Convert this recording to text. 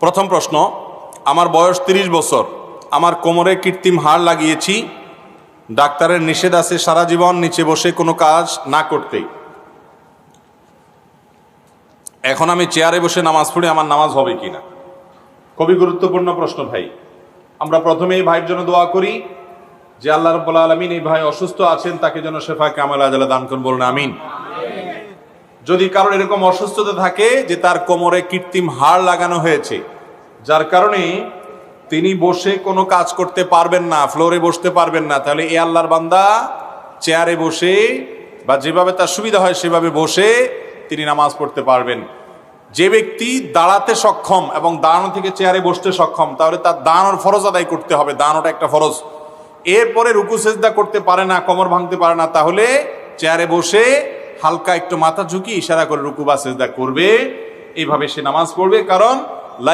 প্রথম প্রশ্ন, আমার বয়স 30 বছর, আমার কোমরে কৃত্রিম হাড় লাগিয়েছি, ডাক্তারের নিষেধ আছে সারা জীবন নিচে বসে কোনো কাজ না করতে। এখন আমি চেয়ারে বসে নামাজ পড়ি, আমার নামাজ হবে কিনা? খুবই গুরুত্বপূর্ণ প্রশ্ন ভাই। আমরা প্রথমে এই ভাইয়ের জন্য দোয়া করি যে আল্লাহ রাব্বুল আলামিন এই ভাই অসুস্থ আছেন, তাকে যেন শেফা কামেল আজলা দান করুন, বলুন আমিন। যদি কারোর এরকম অসুস্থতা থাকে যে তার কোমরে কৃত্রিম হাড় লাগানো হয়েছে, যার কারণে তিনি বসে কোনো কাজ করতে পারবেন না, ফ্লোরে বসতে পারবেন না, তাহলে এ আল্লাহর বান্দা চেয়ারে বসে বা যেভাবে তার সুবিধা হয় সেভাবে বসে তিনি নামাজ পড়তে পারবেন। যে ব্যক্তি দাঁড়াতে সক্ষম এবং দাঁড়ানো থেকে চেয়ারে বসতে সক্ষম, তাহলে তার দাঁড়ানোর ফরজ আদায় করতে হবে, দাঁড়ানোটা একটা ফরজ। এরপরে রুকু সেজদা করতে পারে না, কোমর ভাঙতে পারে না, তাহলে চেয়ারে বসে হালকা একটু মাথা ঝুঁকি ইশারা করে রুকু বা সেজদা করবে, এইভাবে সে নামাজ পড়বে। কারণ